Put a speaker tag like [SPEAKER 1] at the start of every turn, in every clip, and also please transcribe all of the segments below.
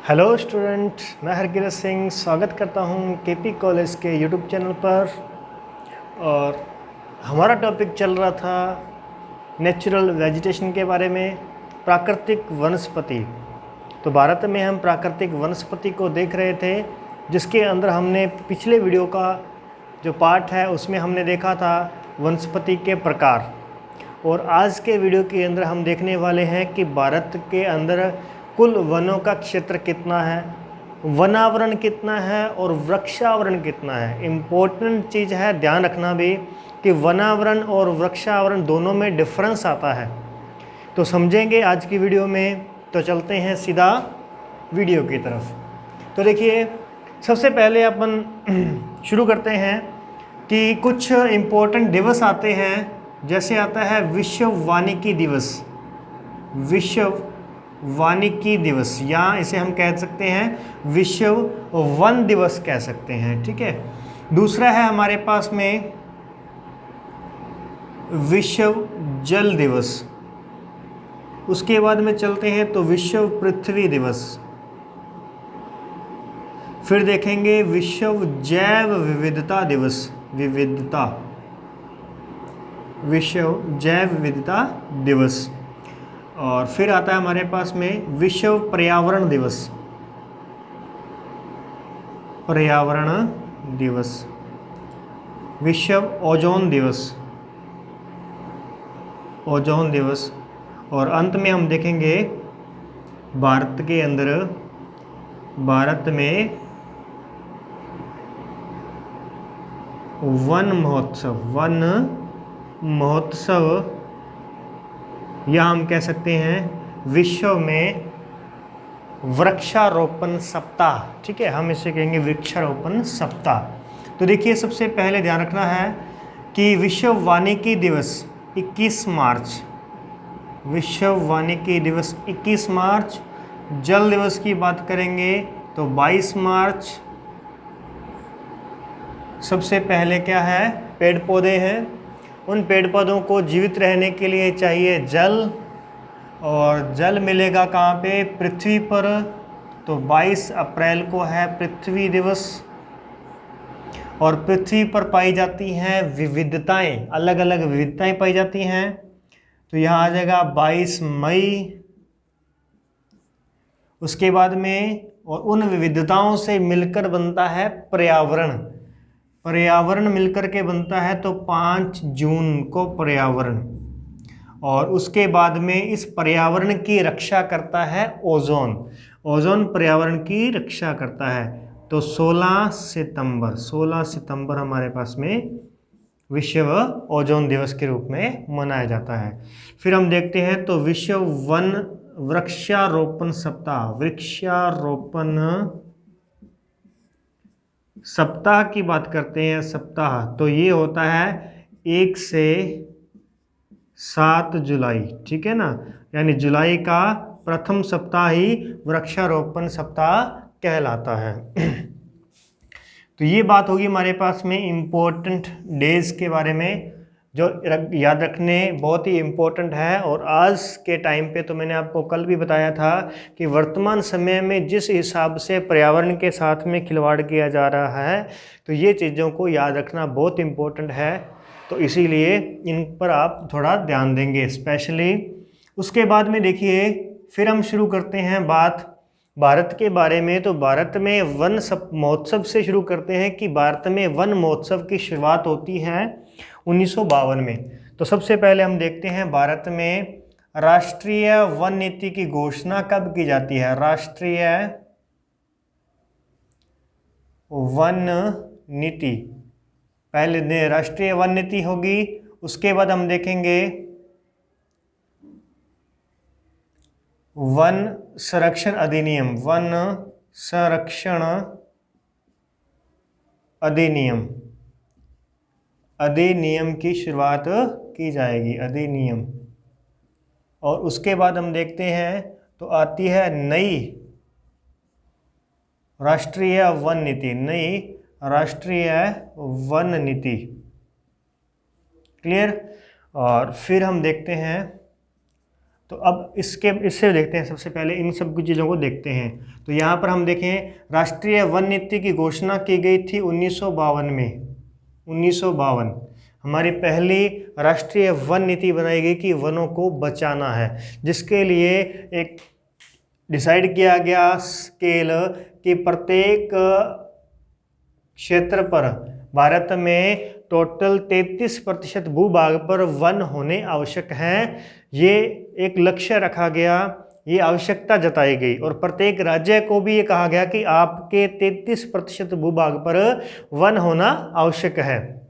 [SPEAKER 1] Hello student, मैं हरकिरत सिंह स्वागत करता हूं केपी कॉलेज के यूट्यूब चैनल पर। और हमारा टॉपिक चल रहा था नेचुरल वेजिटेशन के बारे में, प्राकृतिक वनस्पति। तो भारत में हम प्राकृतिक वनस्पति को देख रहे थे, जिसके अंदर हमने पिछले वीडियो का जो पार्ट है उसमें हमने देखा था वनस्पति के प्रकार। और आज के वीडियो के अंदर हम देखने वाले हैं कि भारत के अंदर कुल वनों का क्षेत्र कितना है, वनावरण कितना है और वृक्षावरण कितना है। इम्पोर्टेंट चीज़ है ध्यान रखना भी कि वनावरण और वृक्षावरण दोनों में डिफरेंस आता है। तो समझेंगे आज की वीडियो में। तो चलते हैं सीधा वीडियो की तरफ। तो देखिए, सबसे पहले अपन शुरू करते हैं कि कुछ इम्पोर्टेंट दिवस आते हैं। जैसे आता है विश्व वानिकी दिवस, विश्व वानिकी दिवस, या इसे हम कह सकते हैं विश्व वन दिवस कह सकते हैं। ठीक है। दूसरा है हमारे पास में विश्व जल दिवस। उसके बाद में चलते हैं तो विश्व पृथ्वी दिवस। फिर देखेंगे विश्व जैव विविधता दिवस, विश्व जैव विविधता दिवस। और फिर आता है हमारे पास में विश्व पर्यावरण दिवस, पर्यावरण दिवस। विश्व ओजोन दिवस, ओजोन दिवस। और अंत में हम देखेंगे भारत के अंदर, भारत में वन महोत्सव, वन महोत्सव, या हम कह सकते हैं विश्व में वृक्षारोपण सप्ताह। ठीक है, हम इसे कहेंगे वृक्षारोपण सप्ताह। तो देखिए, सबसे पहले ध्यान रखना है कि विश्व वानिकी दिवस 21 मार्च, विश्व वानिकी दिवस 21 मार्च। जल दिवस की बात करेंगे तो 22 मार्च। सबसे पहले क्या है, पेड़ पौधे हैं। उन पेड़ पौधों को जीवित रहने के लिए चाहिए जल, और जल मिलेगा कहाँ पे, पृथ्वी पर। तो 22 अप्रैल को है पृथ्वी दिवस। और पृथ्वी पर पाई जाती हैं विविधताएं, अलग अलग विविधताएं पाई जाती हैं। तो यहाँ आ जाएगा 22 मई। उसके बाद में, और उन विविधताओं से मिलकर बनता है पर्यावरण, पर्यावरण मिलकर के बनता है तो 5 जून को पर्यावरण। और उसके बाद में इस पर्यावरण की रक्षा करता है ओजोन, ओजोन पर्यावरण की रक्षा करता है। तो 16 सितंबर, 16 सितंबर हमारे पास में विश्व ओजोन दिवस के रूप में मनाया जाता है। फिर हम देखते हैं तो विश्व वन वृक्षारोपण सप्ताह, वृक्षारोपण सप्ताह की बात करते हैं। सप्ताह तो ये होता है 1 से 7 जुलाई। ठीक है ना, यानी जुलाई का प्रथम सप्ताह ही वृक्षारोपण सप्ताह कहलाता है। तो ये बात होगी हमारे पास में इम्पोर्टेंट डेज के बारे में, जो याद रखने बहुत ही इम्पोर्टेंट है। और आज के टाइम पे तो मैंने आपको कल भी बताया था कि वर्तमान समय में जिस हिसाब से पर्यावरण के साथ में खिलवाड़ किया जा रहा है, तो ये चीज़ों को याद रखना बहुत इम्पोर्टेंट है। तो इसीलिए इन पर आप थोड़ा ध्यान देंगे स्पेशली। उसके बाद में देखिए, फिर हम शुरू करते हैं बात भारत के बारे में। तो भारत में वन महोत्सव से शुरू करते हैं कि भारत में वन महोत्सव की शुरुआत होती है 1952 में। तो सबसे पहले हम देखते हैं भारत में राष्ट्रीय वन नीति की घोषणा कब की जाती है। राष्ट्रीय वन नीति, पहले राष्ट्रीय वन नीति होगी। उसके बाद हम देखेंगे वन संरक्षण अधिनियम, वन संरक्षण अधिनियम, अधिनियम की शुरुआत की जाएगी, अधिनियम। और उसके बाद हम देखते हैं तो आती है नई राष्ट्रीय वन नीति, नई राष्ट्रीय वन नीति। क्लियर। और फिर हम देखते हैं तो अब इससे देखते हैं, सबसे पहले इन सब कुछ चीज़ों को देखते हैं। तो यहाँ पर हम देखें, राष्ट्रीय वन नीति की घोषणा की गई थी 1952 में। 1952 हमारी पहली राष्ट्रीय वन नीति बनाई गई कि वनों को बचाना है, जिसके लिए एक डिसाइड किया गया स्केल कि प्रत्येक क्षेत्र पर भारत में टोटल 33% भूभाग पर वन होने आवश्यक हैं। ये एक लक्ष्य रखा गया, ये आवश्यकता जताई गई और प्रत्येक राज्य को भी ये कहा गया कि आपके 33% भूभाग पर वन होना आवश्यक है।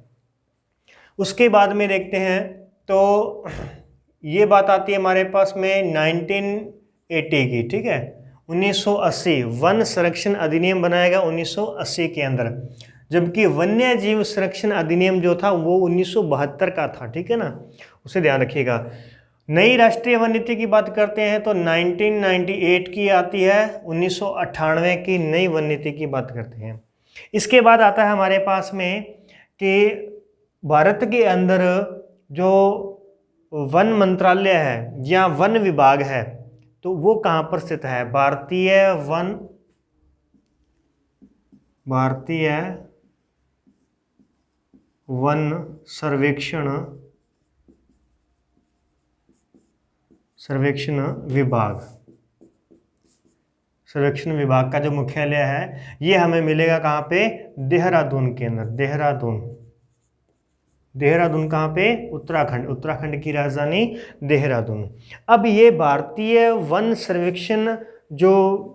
[SPEAKER 1] उसके बाद में देखते हैं तो ये बात आती है हमारे पास में 1980 की, ठीक है। 1980 वन संरक्षण अधिनियम बनाया गया 1980 के अंदर, जबकि वन्य जीव संरक्षण अधिनियम जो था वो 1972 का था, ठीक है ना, उसे ध्यान रखिएगा। नई राष्ट्रीय वन नीति की बात करते हैं तो 1998 की आती है, 1998 की नई वन नीति की बात करते हैं। इसके बाद आता है हमारे पास में कि भारत के अंदर जो वन मंत्रालय है या वन विभाग है तो वो कहाँ पर स्थित है? भारतीय वन सर्वेक्षण विभाग का जो मुख्यालय है ये हमें मिलेगा कहाँ पे? देहरादून के अंदर। देहरादून कहाँ पे? उत्तराखंड की राजधानी देहरादून। अब ये भारतीय वन सर्वेक्षण जो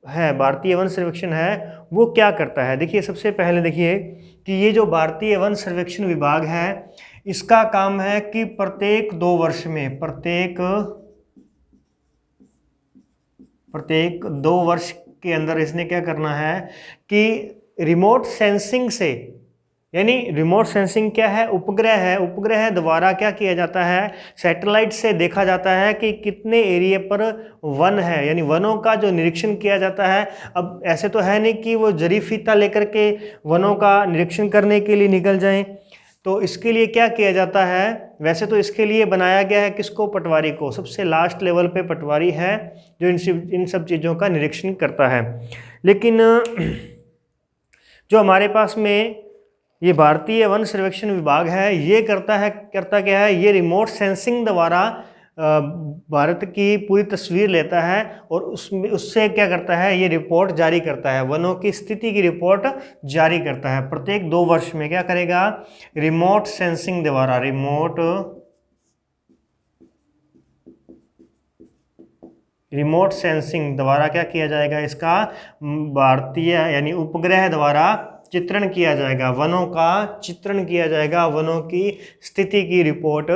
[SPEAKER 1] है, भारतीय वन सर्वेक्षण है वो क्या करता है? देखिए, सबसे पहले देखिए कि ये जो भारतीय वन सर्वेक्षण विभाग है इसका काम है कि प्रत्येक 2 वर्ष में, प्रत्येक 2 वर्ष के अंदर इसने क्या करना है कि रिमोट सेंसिंग से, यानी रिमोट सेंसिंग क्या है? उपग्रह है। उपग्रह द्वारा क्या किया जाता है? सैटेलाइट से देखा जाता है कि कितने एरिया पर वन है, यानी वनों का जो निरीक्षण किया जाता है। अब ऐसे तो है नहीं कि वो जरी फीता लेकर के वनों का निरीक्षण करने के लिए निकल जाएं, तो इसके लिए क्या किया जाता है? वैसे तो इसके लिए बनाया गया है किसको? पटवारी को। सबसे लास्ट लेवल पे पटवारी है जो इन सब चीज़ों का निरीक्षण करता है। लेकिन जो हमारे पास में ये भारतीय वन सर्वेक्षण विभाग है ये करता क्या है? ये रिमोट सेंसिंग द्वारा भारत की पूरी तस्वीर लेता है और उससे क्या करता है? ये रिपोर्ट जारी करता है, वनों की स्थिति की रिपोर्ट जारी करता है। प्रत्येक 2 वर्ष में क्या करेगा? रिमोट सेंसिंग द्वारा क्या किया जाएगा? इसका भारतीय यानी उपग्रह द्वारा चित्रण किया जाएगा, वनों का चित्रण किया जाएगा, वनों की स्थिति की रिपोर्ट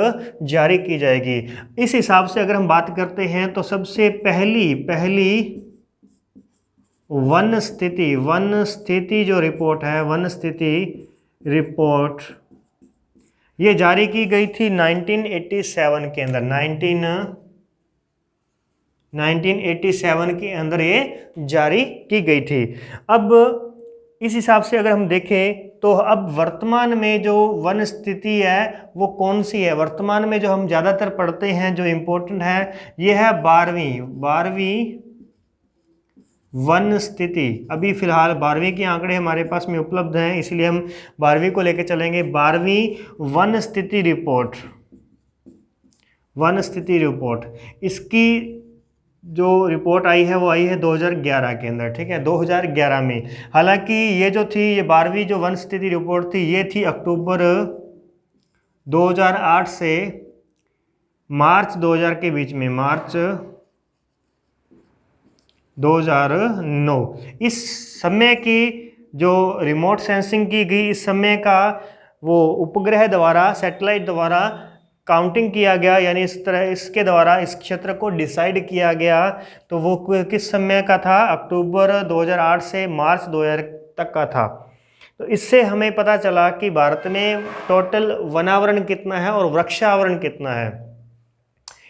[SPEAKER 1] जारी की जाएगी। इस हिसाब से अगर हम बात करते हैं तो सबसे पहली वन स्थिति जो रिपोर्ट है, वन स्थिति रिपोर्ट, ये जारी की गई थी 1987 के अंदर। 1987 के अंदर ये जारी की गई थी। अब इस हिसाब से अगर हम देखें तो अब वर्तमान में जो वन स्थिति है वो कौन सी है? वर्तमान में जो हम ज़्यादातर पढ़ते हैं, जो इम्पोर्टेंट है, ये है 12वीं वन स्थिति। अभी फिलहाल 12वीं के आंकड़े हमारे पास में उपलब्ध हैं, इसलिए हम 12वीं को लेकर चलेंगे। 12वीं वन स्थिति रिपोर्ट, इसकी जो रिपोर्ट आई है वो आई है 2011 के अंदर, ठीक है, 2011 में। हालांकि ये जो थी, ये 12वीं जो वन स्थिति रिपोर्ट थी, ये थी अक्टूबर 2008 से मार्च 2000 के बीच में, मार्च 2009। इस समय की जो रिमोट सेंसिंग की गई, इस समय का वो उपग्रह द्वारा, सैटेलाइट द्वारा काउंटिंग किया गया, यानी इसके द्वारा इस क्षेत्र को डिसाइड किया गया। तो वो किस समय का था? अक्टूबर 2008 से मार्च 2000 तक का था। तो इससे हमें पता चला कि भारत में टोटल वनावरण कितना है और वृक्षावरण कितना है।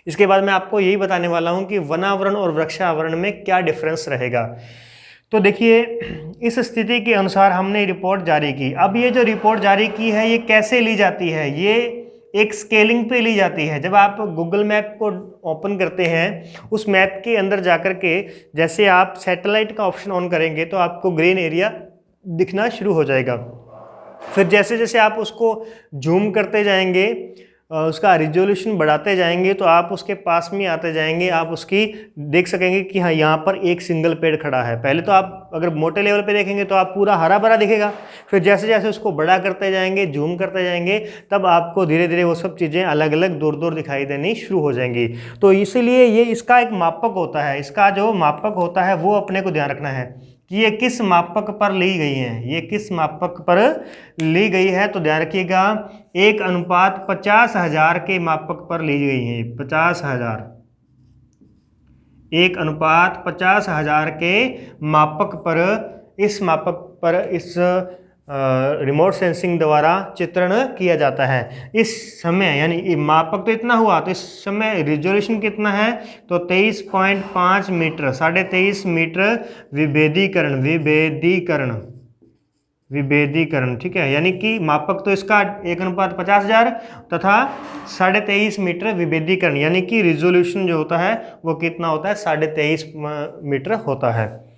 [SPEAKER 1] इसके बाद मैं आपको यही बताने वाला हूँ कि वनावरण और वृक्षावरण में क्या डिफरेंस रहेगा। तो देखिए, इस स्थिति के अनुसार हमने रिपोर्ट जारी की। अब ये जो रिपोर्ट जारी की है ये कैसे ली जाती है? ये एक स्केलिंग पे ली जाती है। जब आप गूगल मैप को ओपन करते हैं, उस मैप के अंदर जाकर के जैसे आप सैटेलाइट का ऑप्शन ऑन करेंगे तो आपको ग्रीन एरिया दिखना शुरू हो जाएगा। फिर जैसे जैसे आप उसको जूम करते जाएंगे, उसका रिजोल्यूशन बढ़ाते जाएंगे, तो आप उसके पास में आते जाएंगे, आप उसकी देख सकेंगे कि हाँ यहाँ पर एक सिंगल पेड़ खड़ा है। पहले तो आप अगर मोटे लेवल पे देखेंगे तो आप पूरा हरा भरा दिखेगा, फिर जैसे जैसे उसको बड़ा करते जाएंगे, जूम करते जाएंगे, तब आपको धीरे धीरे वो सब चीज़ें अलग अलग दूर दूर दिखाई देनी शुरू हो जाएंगी। तो इसीलिए ये इसका एक मापक होता है, इसका जो मापक होता है वो अपने को ध्यान रखना है कि ये किस मापक पर ली गई है, ये किस मापक पर ली गई है। तो ध्यान रखिएगा 1:50,000 के मापक पर ली गई है। 50,000, 1:50,000 के मापक पर, इस मापक पर इस रिमोट सेंसिंग द्वारा चित्रण किया जाता है। इस समय यानी मापक तो इतना हुआ, तो इस समय रिजोल्यूशन कितना है, तो 23.5 मीटर, 23.5 मीटर विभेदीकरण, विभेदीकरण, ठीक है। यानी कि मापक तो इसका 1:50,000 तथा 23.5 मीटर विभेदीकरण, यानी कि रिजोल्यूशन जो होता है वो कितना होता है, 23.5 मीटर होता है।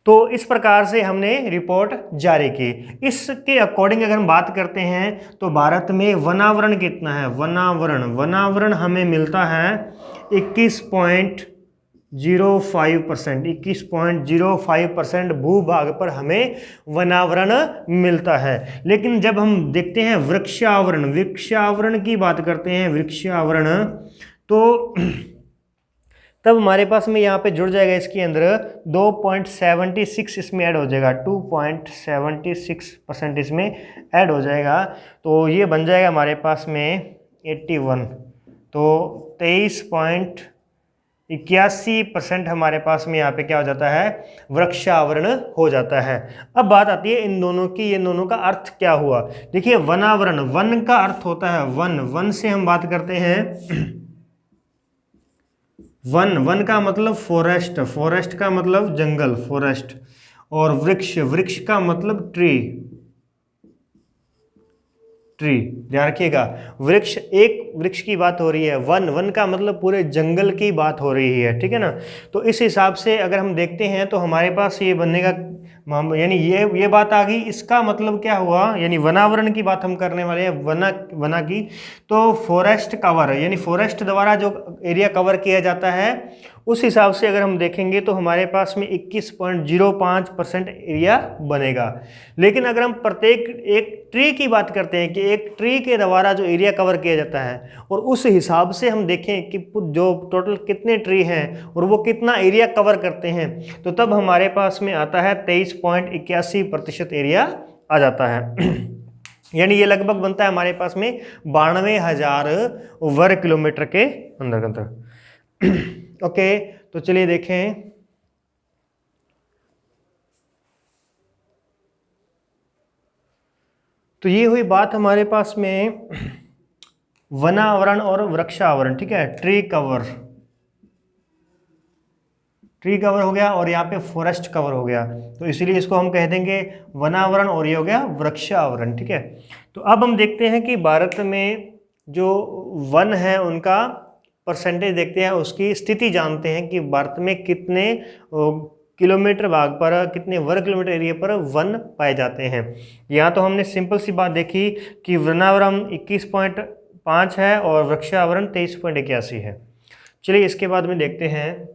[SPEAKER 1] तो इस प्रकार से हमने रिपोर्ट जारी की। इसके अकॉर्डिंग अगर हम बात करते हैं तो भारत में वनावरण कितना है, वनावरण हमें मिलता है 21.05%, 21.05% भूभाग पर हमें वनावरण मिलता है। लेकिन जब हम देखते हैं वृक्षावरण की बात करते हैं, वृक्षावरण, तो तब हमारे पास में यहाँ पे जुड़ जाएगा, इसके अंदर 2.76 इसमें ऐड हो जाएगा, 2.76% इसमें ऐड हो जाएगा। तो ये बन जाएगा हमारे पास में 81, तो 23.81% हमारे पास में यहाँ पे क्या हो जाता है, वृक्षावरण हो जाता है। अब बात आती है इन दोनों की, इन दोनों का अर्थ क्या हुआ। देखिए वनावरण, वन का अर्थ होता है वन से हम बात करते हैं वन का मतलब फॉरेस्ट का मतलब जंगल, फॉरेस्ट, और वृक्ष का मतलब ट्री। ध्यान रखिएगा, वृक्ष की बात हो रही है, वन का मतलब पूरे जंगल की बात हो रही है, ठीक है ना। तो इस हिसाब से अगर हम देखते हैं तो हमारे पास ये बनेगा, यानी ये बात आ गई। इसका मतलब क्या हुआ, यानी वनावरण की बात हम करने वाले हैं, वना की। तो फॉरेस्ट कवर, यानी फॉरेस्ट द्वारा जो एरिया कवर किया जाता है, उस हिसाब से अगर हम देखेंगे तो हमारे पास में 21.05% एरिया बनेगा। लेकिन अगर हम प्रत्येक एक ट्री की बात करते हैं कि एक ट्री के द्वारा जो एरिया कवर किया जाता है, और उस हिसाब से हम देखें कि जो टोटल कितने ट्री हैं और वो कितना एरिया कवर करते हैं, तो तब हमारे पास में आता है 23.81% एरिया आ जाता है। यानी ये लगभग बनता है हमारे पास में 92,000 वर्ग किलोमीटर के अंदर। ओके, तो चलिए देखें। तो ये हुई बात हमारे पास में वनावरण और वृक्षावरण, ठीक है। ट्री कवर हो गया, और यहाँ पे फॉरेस्ट कवर हो गया, तो इसीलिए इसको हम कह देंगे वनावरण, और ये हो गया वृक्षावरण, ठीक है। तो अब हम देखते हैं कि भारत में जो वन है उनका परसेंटेज देखते हैं, उसकी स्थिति जानते हैं कि भारत में कितने किलोमीटर भाग पर, कितने वर्ग किलोमीटर एरिया पर वन पाए जाते हैं। यहाँ तो हमने सिंपल सी बात देखी कि वनावरण 21.5 है और वृक्षावरण 23.81 है। चलिए इसके बाद में देखते हैं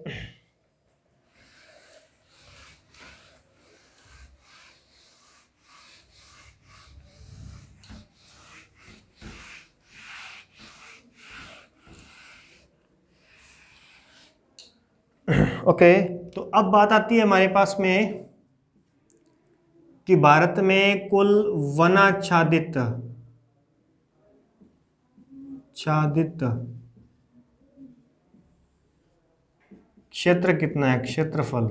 [SPEAKER 1] ओके। तो अब बात आती है हमारे पास में कि भारत में कुल वनाच्छादित क्षेत्र कितना है, क्षेत्रफल,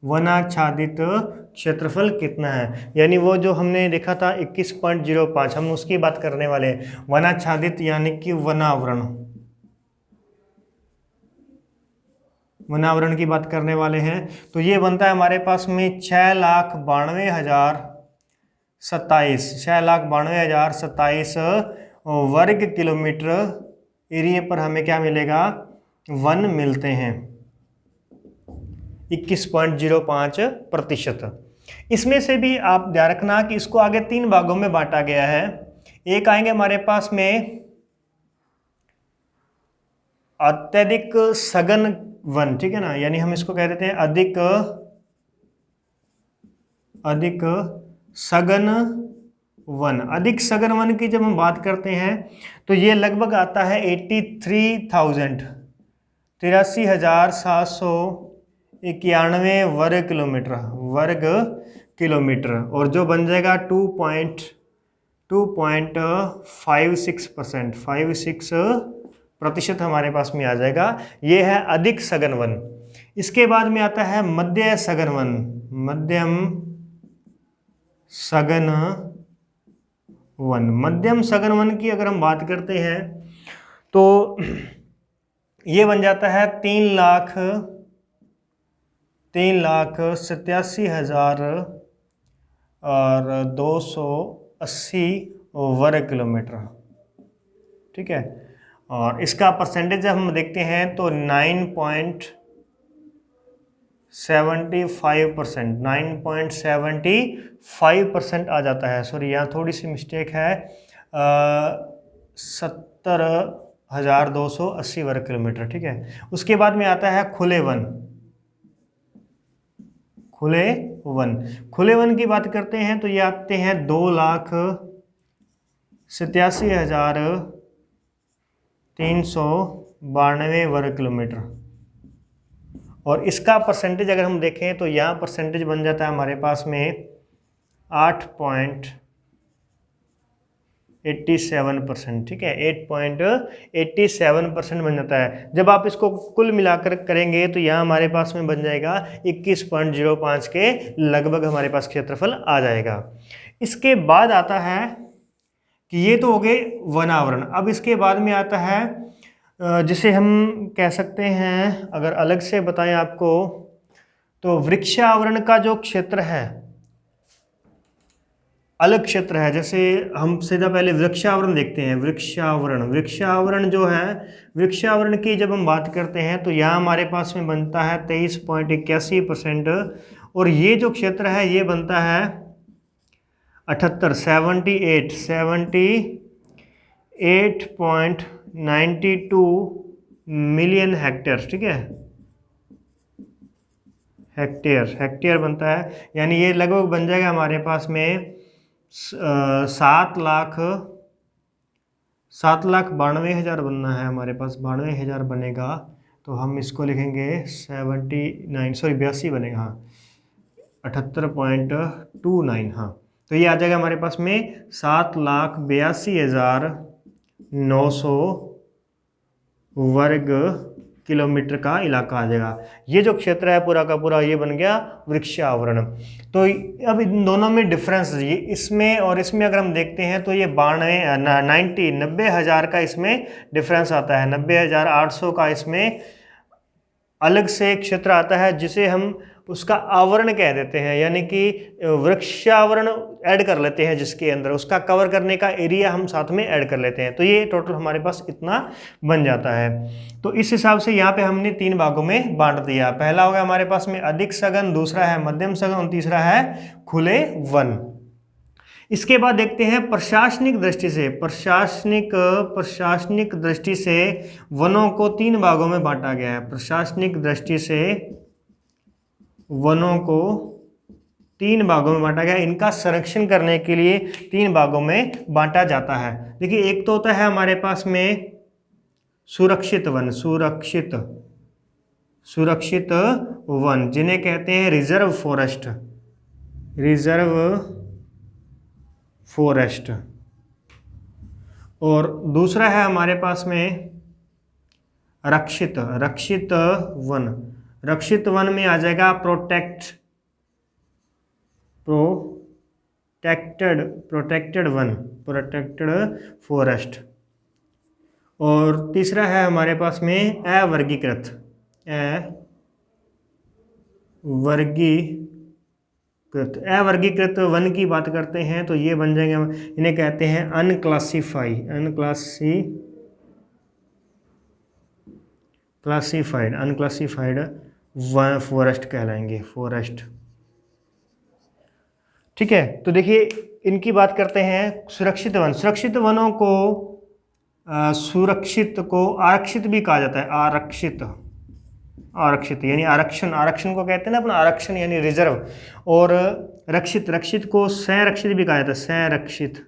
[SPEAKER 1] वनाच्छादित क्षेत्रफल कितना है। यानी वो जो हमने देखा था 21.05, हम उसकी बात करने वाले हैं। वनाच्छादित यानी कि वनावरण की बात करने वाले हैं। तो ये बनता है हमारे पास में 6,92,027, 6,92,027 वर्ग किलोमीटर एरिया पर हमें क्या मिलेगा, वन मिलते हैं, 21.05%। इसमें से भी आप ध्यान रखना कि इसको आगे 3 भागों में बांटा गया है। एक आएंगे हमारे पास में अत्यधिक सघन वन, ठीक है ना, यानी हम इसको कह देते हैं अधिक सघन वन। अधिक सघन वन की जब हम बात करते हैं तो ये लगभग आता है 83,791 वर्ग किलोमीटर, और जो बन जाएगा 2.56% हमारे पास में आ जाएगा। ये है अधिक सघन वन। इसके बाद में आता है मध्यम सघन वन की अगर हम बात करते हैं तो ये बन जाता है 3,83,280 वर्ग किलोमीटर, ठीक है। और इसका परसेंटेज जब हम देखते हैं तो 9.75% आ जाता है। सॉरी, यहाँ थोड़ी सी मिस्टेक है, 70,280 वर्ग किलोमीटर, ठीक है। उसके बाद में आता है खुले वन की बात करते हैं तो ये आते हैं 2,87,392 वर्ग किलोमीटर, और इसका परसेंटेज अगर हम देखें तो यहाँ परसेंटेज बन जाता है हमारे पास में 8.87%, ठीक है। 8.87% बन जाता है। जब आप इसको कुल मिलाकर करेंगे तो यहाँ हमारे पास में बन जाएगा 21.05 के लगभग हमारे पास क्षेत्रफल आ जाएगा। इसके बाद आता है कि ये तो हो गए वन आवरण। अब इसके बाद में आता है जिसे हम कह सकते हैं, अगर अलग से बताएं आपको, तो वृक्षावरण का जो क्षेत्र है, अलग क्षेत्र है। जैसे हम सीधा पहले वृक्षावरण देखते हैं। वृक्षावरण जो है, वृक्षावरण की जब हम बात करते हैं तो यहाँ हमारे पास में बनता है 23.81%, और ये जो क्षेत्र है ये बनता है 78.92 मिलियन हेक्टेयर, ठीक है। हेक्टेयर बनता है, यानी ये लगभग बन जाएगा हमारे पास में 7,92,000 बनना है हमारे पास, 92,000 बनेगा। तो हम इसको लिखेंगे 82 बनेगा, हाँ 78.29, हाँ। तो ये आ जाएगा हमारे पास में 7,82,900 वर्ग किलोमीटर का इलाका आ जाएगा। ये जो क्षेत्र है पूरा का पूरा ये बन गया वृक्षावरण। तो अब इन दोनों में डिफरेंस, ये इसमें और इसमें अगर हम देखते हैं तो ये 90,000 का इसमें डिफरेंस आता है। 90,800 का इसमें अलग से एक क्षेत्र आता है जिसे हम उसका आवरण कह देते हैं, यानी कि वृक्षावरण ऐड कर लेते हैं, जिसके अंदर उसका कवर करने का एरिया हम साथ में ऐड कर लेते हैं। तो ये टोटल हमारे पास इतना बन जाता है। तो इस हिसाब से यहाँ पे हमने 3 भागों में बांट दिया। पहला होगा हमारे पास में अधिक सघन, दूसरा है मध्यम सघन और तीसरा है खुले वन। इसके बाद देखते हैं प्रशासनिक दृष्टि से वनों को 3 भागों में बांटा गया है। प्रशासनिक दृष्टि से वनों को 3 भागों में बांटा गया। इनका संरक्षण करने के लिए 3 भागों में बांटा जाता है। देखिए, एक तो होता है हमारे पास में सुरक्षित वन, सुरक्षित वन जिन्हें कहते हैं रिजर्व फॉरेस्ट, और दूसरा है हमारे पास में रक्षित वन। रक्षित वन में आ जाएगा प्रोटेक्टेड फॉरेस्ट, और तीसरा है हमारे पास में अवर्गीकृत अवर्गीकृत वन की बात करते हैं तो ये बन जाएंगे, इन्हें कहते हैं अनक्लासिफाइड फॉरेस्ट कहलाएंगे, फॉरेस्ट। ठीक है, तो देखिए इनकी बात करते हैं। सुरक्षित वन, सुरक्षित वनों को सुरक्षित को आरक्षित भी कहा जाता है। आरक्षित यानी आरक्षण, आरक्षण को कहते हैं ना अपन, आरक्षण यानी रिजर्व। और रक्षित को संरक्षित भी कहा जाता है, संरक्षित।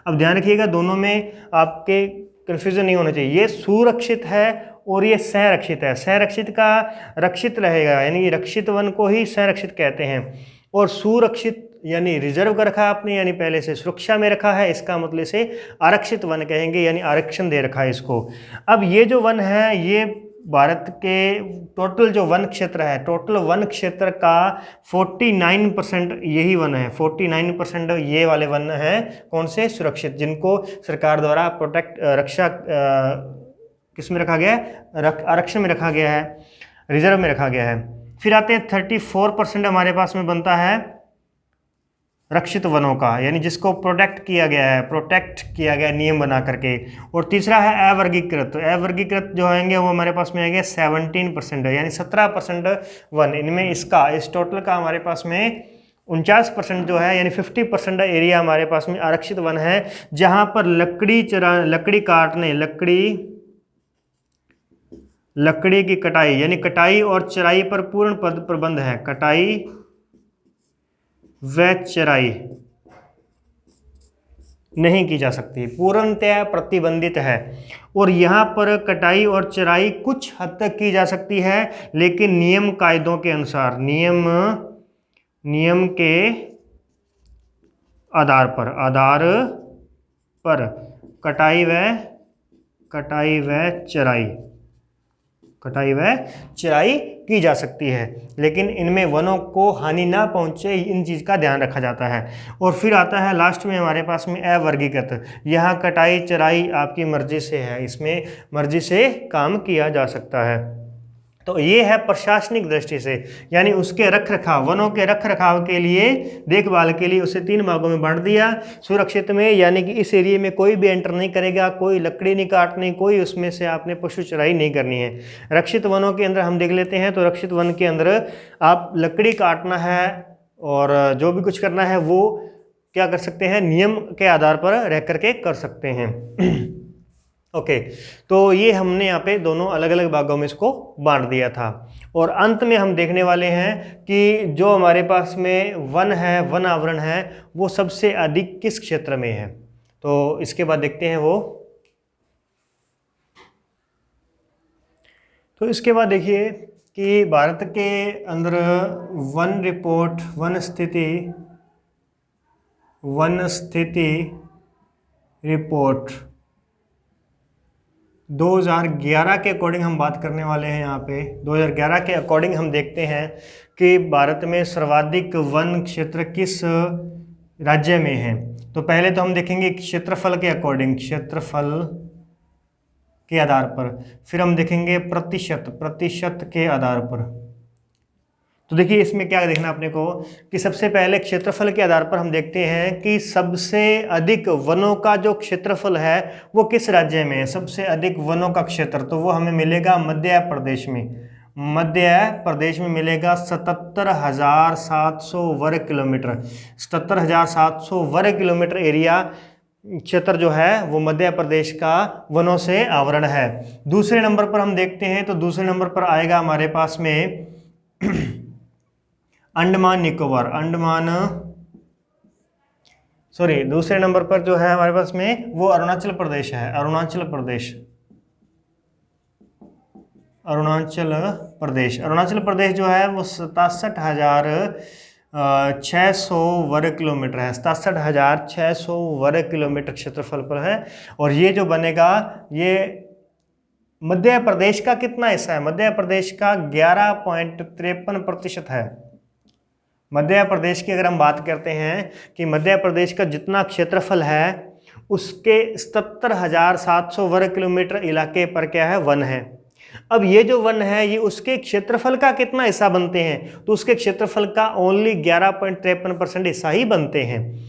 [SPEAKER 1] अब ध्यान रखिएगा, दोनों में आपके कन्फ्यूजन नहीं होना चाहिए। ये सुरक्षित है और ये संरक्षित है। संरक्षित का रक्षित रहेगा, यानी रक्षित वन को ही संरक्षित कहते हैं। और सुरक्षित यानी रिजर्व कर रखा आपने, यानी पहले से सुरक्षा में रखा है, इसका मतलब से आरक्षित वन कहेंगे, यानी आरक्षण दे रखा है इसको। अब ये जो वन है, ये भारत के टोटल जो वन क्षेत्र है, टोटल वन क्षेत्र का 49% यही वन है। 49% ये वाले वन हैं कौन से? सुरक्षित, जिनको सरकार द्वारा रक्षा किस में रखा गया है? आरक्षण में रखा गया है, रिजर्व में रखा गया है। फिर आते हैं 34% हमारे पास में बनता है रक्षित वनों का, यानी जिसको प्रोटेक्ट किया गया है नियम बना करके। और तीसरा है अवर्गीकृत। अवर्गीकृत जो आएंगे वो हमारे पास में आएंगे 17%, यानी 17% वन। इनमें इस टोटल का हमारे पास में 49% जो है, यानी 50% एरिया हमारे पास में आरक्षित वन है, जहां पर लकड़ी की कटाई यानी कटाई और चराई पर पूर्ण प्रतिबंध है। कटाई व चराई नहीं की जा सकती, पूर्णतया प्रतिबंधित है। और यहाँ पर कटाई और चराई कुछ हद तक की जा सकती है, लेकिन नियम कायदों के अनुसार, नियम के आधार पर कटाई व चराई की जा सकती है, लेकिन इनमें वनों को हानि ना पहुंचे, इन चीज़ का ध्यान रखा जाता है। और फिर आता है लास्ट में हमारे पास में अवर्गीकृत। यहाँ कटाई चराई आपकी मर्जी से है, इसमें मर्जी से काम किया जा सकता है। तो ये है प्रशासनिक दृष्टि से, यानी उसके रखरखाव, वनों के रखरखाव के लिए, देखभाल के लिए उसे 3 भागों में बांट दिया। सुरक्षित में यानी कि इस एरिया में कोई भी एंटर नहीं करेगा, कोई लकड़ी नहीं काटनी, कोई उसमें से आपने पशु चराई नहीं करनी है। रक्षित वनों के अंदर हम देख लेते हैं, तो रक्षित वन के अंदर आप लकड़ी काटना है और जो भी कुछ करना है वो क्या कर सकते हैं, नियम के आधार पर रह करके कर सकते हैं। ओके, तो ये हमने यहाँ पे दोनों अलग अलग भागों में इसको बांट दिया था। और अंत में हम देखने वाले हैं कि जो हमारे पास में वन है, वन आवरण है, वो सबसे अधिक किस क्षेत्र में है। तो इसके बाद देखते हैं वो। तो इसके बाद देखिए कि भारत के अंदर वन रिपोर्ट, वन स्थिति रिपोर्ट 2011 के अकॉर्डिंग हम बात करने वाले हैं। यहाँ पे 2011 के अकॉर्डिंग हम देखते हैं कि भारत में सर्वाधिक वन क्षेत्र किस राज्य में है। तो पहले तो हम देखेंगे क्षेत्रफल के अकॉर्डिंग, क्षेत्रफल के आधार पर, फिर हम देखेंगे प्रतिशत के आधार पर। तो देखिए इसमें क्या देखना अपने को कि सबसे पहले क्षेत्रफल के आधार पर हम देखते हैं कि सबसे अधिक वनों का जो क्षेत्रफल है वो किस राज्य में है। सबसे अधिक वनों का क्षेत्र तो वो हमें मिलेगा मध्य प्रदेश में। मध्य प्रदेश में मिलेगा 77,700 वर्ग किलोमीटर। 77,700 वर्ग किलोमीटर एरिया क्षेत्र जो है वो मध्य प्रदेश का वनों से आवरण है। दूसरे नंबर पर हम देखते हैं, तो दूसरे नंबर पर आएगा हमारे पास में अंडमान निकोबार, दूसरे नंबर पर जो है हमारे पास में वो अरुणाचल प्रदेश है। अरुणाचल प्रदेश जो है वो 67,600 वर्ग किलोमीटर है। 67,600 वर्ग किलोमीटर क्षेत्रफल पर है। और ये जो बनेगा, ये मध्य प्रदेश का कितना हिस्सा है? मध्य प्रदेश का 11.53% है। मध्य प्रदेश की अगर हम बात करते हैं कि मध्य प्रदेश का जितना क्षेत्रफल है उसके 77,700 वर्ग किलोमीटर इलाके पर क्या है, वन है। अब ये जो वन है ये उसके क्षेत्रफल का कितना हिस्सा बनते हैं, तो उसके क्षेत्रफल का ओनली 11.53% हिस्सा ही बनते हैं।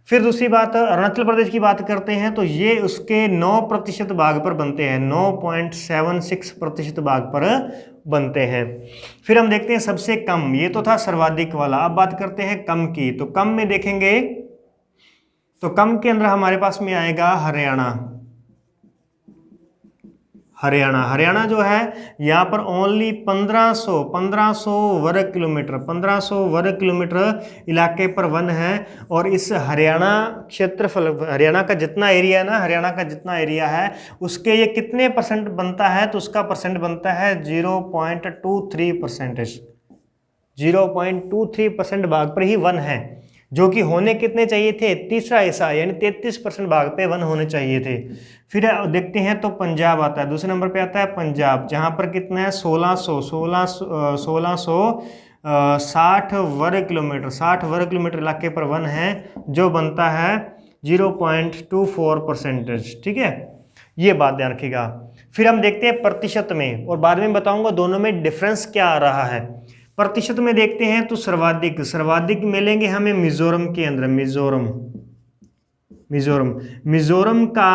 [SPEAKER 1] फिर दूसरी बात अरुणाचल प्रदेश की बात करते हैं, तो ये उसके 9% भाग पर बनते हैं, 9.76% भाग पर बनते हैं। फिर हम देखते हैं सबसे कम, ये तो था सर्वाधिक वाला। अब बात करते हैं कम की, तो कम में देखेंगे तो कम के अंदर हमारे पास में आएगा हरियाणा। हरियाणा जो है यहाँ पर ओनली 1500 वर्ग किलोमीटर 1500 वर्ग किलोमीटर इलाके पर वन है। और इस हरियाणा क्षेत्रफल, हरियाणा का जितना एरिया है ना, हरियाणा का जितना एरिया है उसके ये कितने परसेंट बनता है, तो उसका परसेंट बनता है 0.23%। 0.23% भाग पर ही वन है, जो कि होने कितने चाहिए थे, तीसरा हिस्सा यानी 33% भाग पे वन होने चाहिए थे। फिर देखते हैं तो पंजाब आता है, दूसरे नंबर पे आता है पंजाब, जहाँ पर कितना है 1660 वर्ग किलोमीटर, 60 वर्ग किलोमीटर इलाके पर वन है, जो बनता है 0.24%। ठीक है, ये बात ध्यान रखिएगा। फिर हम देखते हैं प्रतिशत में, और बाद में बताऊंगा दोनों में डिफरेंस क्या आ रहा है। प्रतिशत में देखते हैं तो सर्वाधिक मिलेंगे हमें मिजोरम के अंदर। मिजोरम का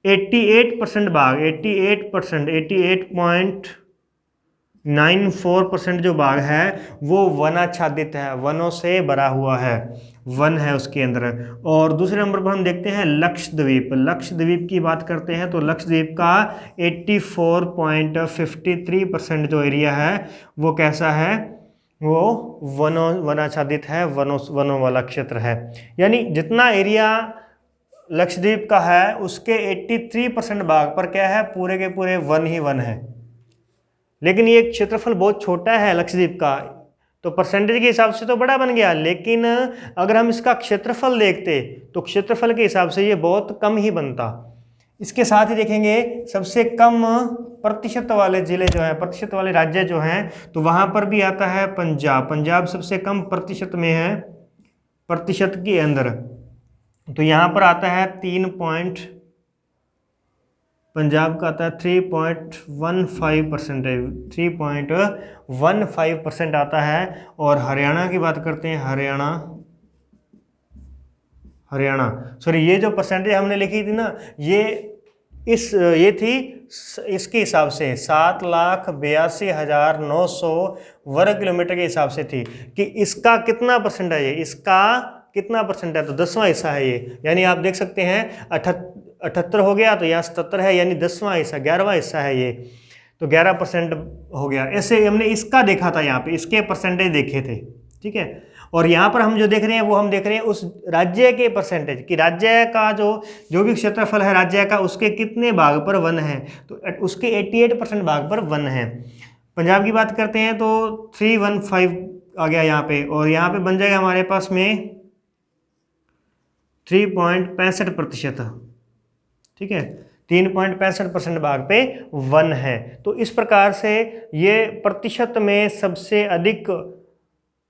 [SPEAKER 1] 88% भाग, 88.94% जो भाग है वो वनाच्छादित है, वनों से भरा हुआ है, वन है उसके अंदर। और दूसरे नंबर पर हम देखते हैं लक्षद्वीप की बात करते हैं, तो लक्षद्वीप का 84.53% जो एरिया है वो कैसा है, वो वनाच्छादित है, वनों वाला क्षेत्र है। यानी जितना एरिया लक्षद्वीप का है उसके 83% भाग पर क्या है, पूरे के पूरे वन ही वन है। लेकिन ये क्षेत्रफल बहुत छोटा है लक्षद्वीप का, तो परसेंटेज के हिसाब से तो बड़ा बन गया, लेकिन अगर हम इसका क्षेत्रफल देखते तो क्षेत्रफल के हिसाब से ये बहुत कम ही बनता। इसके साथ ही देखेंगे सबसे कम प्रतिशत वाले जिले जो हैं, प्रतिशत वाले राज्य जो हैं, तो वहाँ पर भी आता है पंजाब सबसे कम प्रतिशत में है, प्रतिशत के अंदर। तो यहाँ पर आता है पंजाब का आता है 3.15%, 3.15% आता है। और हरियाणा की बात करते हैं, हरियाणा सॉरी, ये जो परसेंटेज हमने लिखी थी ना, ये थी इसके हिसाब से 7,82,900 वर्ग किलोमीटर के हिसाब से थी कि इसका कितना परसेंट है, इसका कितना परसेंट है, तो 10वां हिस्सा है ये। यानी आप देख सकते हैं 78 हो गया, तो यहाँ 77 है, यानी 10वां हिस्सा, 11वां हिस्सा है ये, तो 11% हो गया। ऐसे हमने इसका देखा था, यहाँ पे इसके परसेंटेज देखे थे। ठीक है, और यहाँ पर हम जो देख रहे हैं वो हम देख रहे हैं उस राज्य के परसेंटेज कि राज्य का जो भी क्षेत्रफल है राज्य का, उसके कितने भाग पर वन है, तो उसके 88% भाग पर वन है। पंजाब की बात करते हैं तो 315 आ गया यहाँ पे, और यहाँ पे बन जाएगा हमारे पास में 3.65%। ठीक है, 3.65% भाग पे वन है। तो इस प्रकार से ये प्रतिशत में सबसे अधिक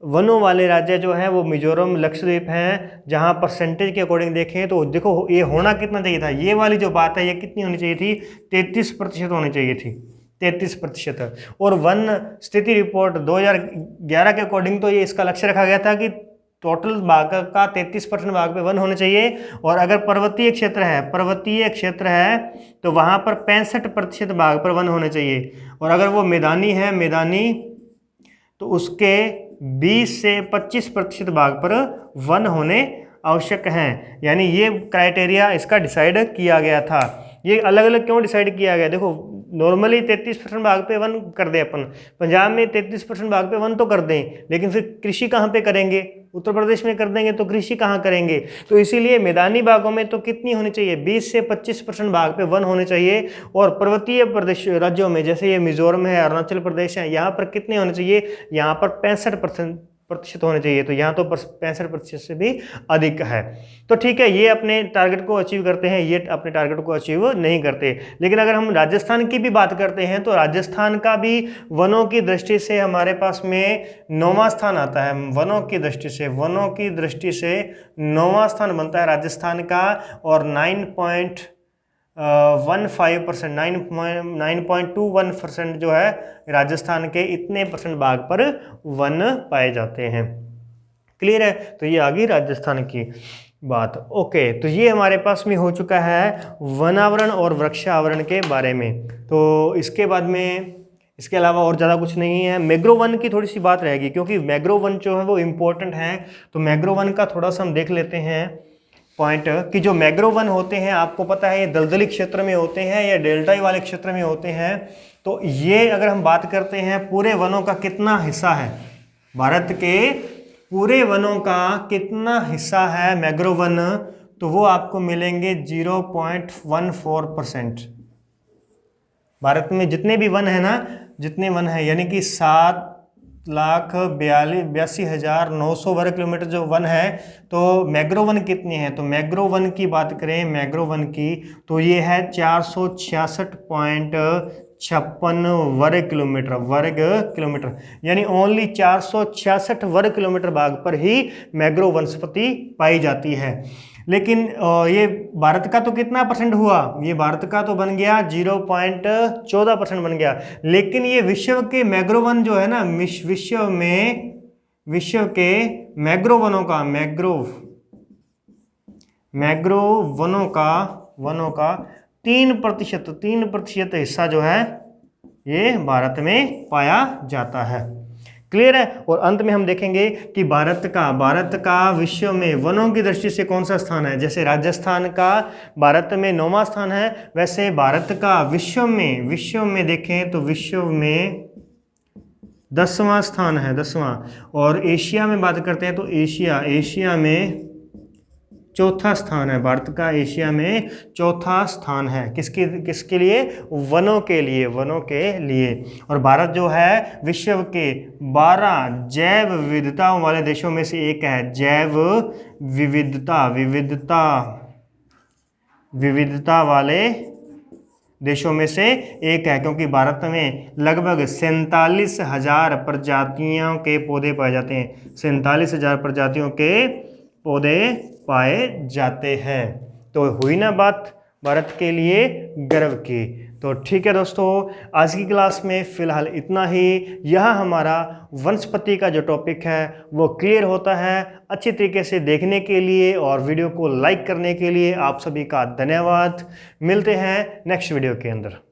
[SPEAKER 1] वनों वाले राज्य जो हैं वो मिजोरम, लक्षद्वीप हैं। जहां परसेंटेज के अकॉर्डिंग देखें तो देखो ये होना कितना चाहिए था, ये वाली जो बात है ये कितनी होनी चाहिए थी, 33% होनी चाहिए थी, 33%। और वन स्थिति रिपोर्ट 2011 के अकॉर्डिंग तो ये इसका लक्ष्य रखा गया था कि टोटल भाग का 33% भाग पे वन होने चाहिए। और अगर पर्वतीय क्षेत्र है तो वहाँ पर 65% भाग पर वन होने चाहिए। और अगर वो मैदानी तो उसके 20 से 25% भाग पर वन होने आवश्यक हैं। यानी ये क्राइटेरिया इसका डिसाइड किया गया था। ये अलग अलग क्यों डिसाइड किया गया, देखो नॉर्मली 33% भाग पे वन कर दें अपन, पंजाब में 33% भाग पे वन तो कर दें, लेकिन फिर कृषि कहाँ पे करेंगे, उत्तर प्रदेश में कर देंगे तो कृषि कहाँ करेंगे। तो इसीलिए मैदानी भागों में तो कितनी होनी चाहिए, 20 से 25% भाग पे वन होने चाहिए। और पर्वतीय प्रदेश राज्यों में जैसे ये मिजोरम है, अरुणाचल प्रदेश है, यहाँ पर कितने होने चाहिए, यहाँ पर 65% होने चाहिए। तो यहाँ तो 65% से भी अधिक है। तो ठीक है, ये अपने टारगेट को अचीव करते हैं, ये अपने टारगेट को अचीव नहीं करते। लेकिन अगर हम राजस्थान की भी बात करते हैं तो राजस्थान का भी वनों की दृष्टि से हमारे पास में 9वां स्थान आता है। वनों की दृष्टि से 9वां स्थान बनता है राजस्थान का। और 15%, 9.21% जो है राजस्थान के इतने परसेंट भाग पर वन पाए जाते हैं। क्लियर है? तो ये आ गई राजस्थान की बात। ओके, तो ये हमारे पास में हो चुका है वनावरण और वृक्षावरण के बारे में। तो इसके बाद में इसके अलावा और ज़्यादा कुछ नहीं है। मैंग्रोव वन की थोड़ी सी बात रहेगी, क्योंकि मैंग्रोव वन जो है वो इम्पोर्टेंट है। तो मैंग्रोव वन का थोड़ा सा हम देख लेते हैं पॉइंट कि जो मैंग्रोव वन होते हैं, आपको पता है ये दलदली क्षेत्र में होते हैं या डेल्टाई वाले क्षेत्र में होते हैं। तो ये अगर हम बात करते हैं पूरे वनों का कितना हिस्सा है, भारत के पूरे वनों का कितना हिस्सा है मैंग्रोव वन, तो वो आपको मिलेंगे 0.14%। भारत में जितने भी वन है ना, जितने वन है यानी कि 7,82,900 वर्ग किलोमीटर जो वन है, तो मैंग्रोव वन कितने हैं? तो मैंग्रोव वन की बात करें, मैंग्रोव वन की, तो ये है 466.56 वर्ग किलोमीटर, यानी ओनली 466 वर्ग किलोमीटर भाग पर ही मैंग्रोव वनस्पति पाई जाती है। लेकिन ये भारत का तो कितना परसेंट हुआ? ये भारत का तो बन गया 0.14% बन गया। लेकिन ये विश्व के मैंग्रोव वन जो है ना, विश्व के मैंग्रोव वनों का 3% हिस्सा जो है ये भारत में पाया जाता है। क्लियर है? और अंत में हम देखेंगे कि भारत का विश्व में वनों की दृष्टि से कौन सा स्थान है। जैसे राजस्थान का भारत में 9वां स्थान है, वैसे भारत का विश्व में देखें तो विश्व में 10वां स्थान है, 10वां। और एशिया में बात करते हैं तो एशिया में चौथा स्थान है। भारत का एशिया में चौथा स्थान है। किसके लिए? वनों के लिए। और भारत जो है विश्व के 12 जैव विविधताओं वाले देशों में से एक है। जैव विविधता वाले देशों में से एक है, क्योंकि भारत में लगभग 47,000 प्रजातियों के पौधे पाए जाते हैं। 47,000 प्रजातियों के पौधे पाए जाते हैं। तो हुई ना बात भारत के लिए गर्व की। तो ठीक है दोस्तों, आज की क्लास में फ़िलहाल इतना ही। यह हमारा वनस्पति का जो टॉपिक है वो क्लियर होता है। अच्छी तरीके से देखने के लिए और वीडियो को लाइक करने के लिए आप सभी का धन्यवाद। मिलते हैं नेक्स्ट वीडियो के अंदर।